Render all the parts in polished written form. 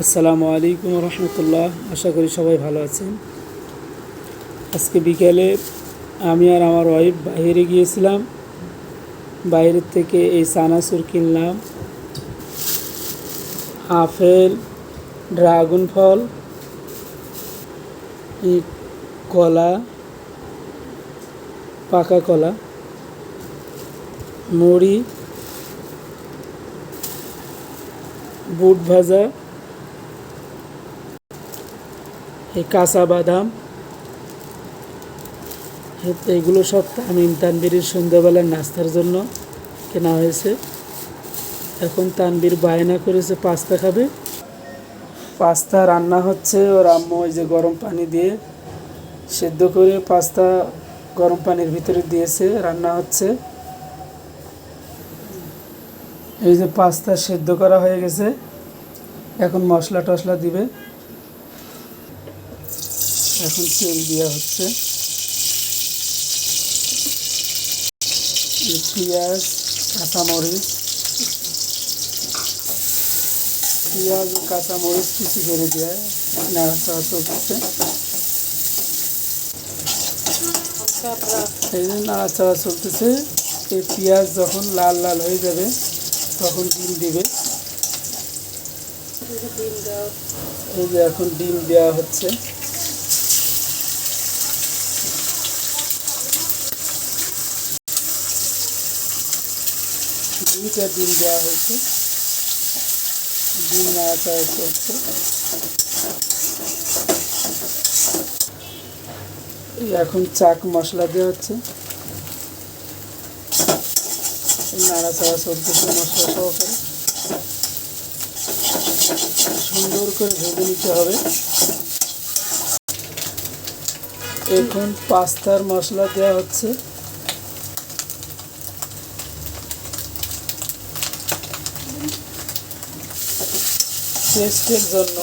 আসসালামু আলাইকুম রহমতুল্লাহ। আশা করি সবাই ভালো আছেন। আজকে বিকেলে আমি আর আমার ওয়াইফ বাইরে গিয়েছিলাম। বাইরের থেকে এই চানাচুর কিনলাম, আপেল, ড্রাগন ফল, কলা, পাকা কলা, মুড়ি, বুট ভাজা, এই কাঁচা বাদাম, এগুলো সব তানবীরের সন্ধ্যাবেলার নাস্তার জন্য কেনা হয়েছে। এখন তানবীর বায়না করেছে পাস্তা খাবে। পাস্তা রান্না হচ্ছে। ওর আম্মু ওই যে গরম পানি দিয়ে সেদ্ধ করে পাস্তা গরম পানির ভিতরে দিয়েছে, রান্না হচ্ছে। এই যে পাস্তা সেদ্ধ করা হয়ে গেছে, এখন মশলা টশলা দিবে। এখন তেল দেওয়া হচ্ছে, পেঁয়াজ, কাঁচামরিচ, পেঁয়াজ ও কাঁচামরিচ কুচি করে দেওয়া, নাড়াচাড়া চলতেছে। এই যে নাড়াচাড়া চলতেছে। এই পেঁয়াজ যখন লাল লাল হয়ে যাবে তখন ডিম দিবে। এই যে এখন ডিম দেওয়া হচ্ছে। দুইটা ডিম দেওয়া হয়েছে, ডিম নাড়াচাড়া চলছে। এখন চাক মশলা দেওয়া হচ্ছে, নাড়াচাড়া চলতেছে মশলা সহকারে। সুন্দর করে ভেজে নিতে হবে। এখন পাস্তার মশলা দেওয়া হচ্ছে, টেস্টের জন্য।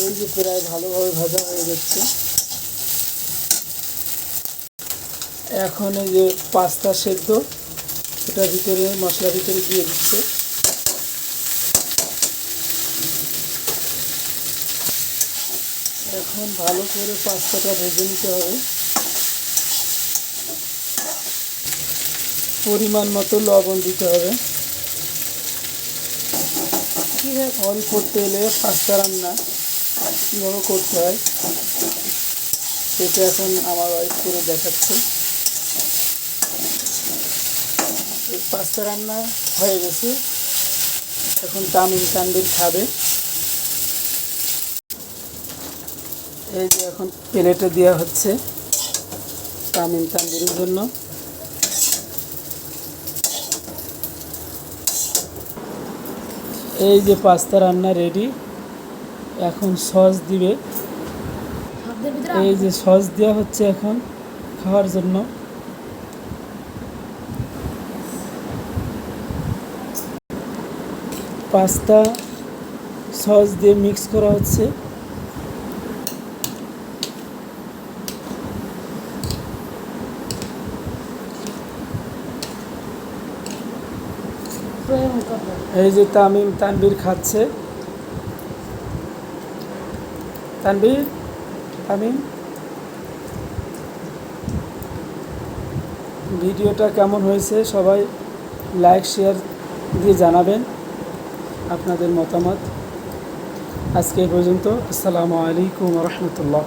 এই যে প্রায় ভালোভাবে ভাজা হয়ে যাচ্ছে। এখন এই যে পাস্তা সেদ্ধ এটা ভিতরে মশলার ভিতরে দিয়ে দিচ্ছে। এখন ভালো করে পাস্তাটা ভেজে নিতে হবে। পরিমাণ মতো লবণ দিতে হবে। অল্প তেলে পাস্তা রান্না কীভাবে করতে হয় সেটা এখন আমার ওয়াইফ করে দেখাচ্ছে। এই পাস্তা রান্না হয়ে গেছে, এখন তানবীর খাবে। এই যে এখন প্লেটে দেওয়া হচ্ছে তানবীরের জন্য। এই যে পাস্তা রান্না রেডি। এখন সস দিবে। এই যে সস দেওয়া হচ্ছে এখন খাওয়ার জন্য। পাস্তা সস দিয়ে মিক্স করা হচ্ছে। এই যে তানবীর খাচ্ছে। তানবীর, ভিডিওটা কেমন হয়েছে সবাই লাইক শেয়ার দিয়ে জানাবেন আপনাদের মতামত। আজকে এই পর্যন্ত। আসসালামু আলাইকুম রহমতুল্লাহ।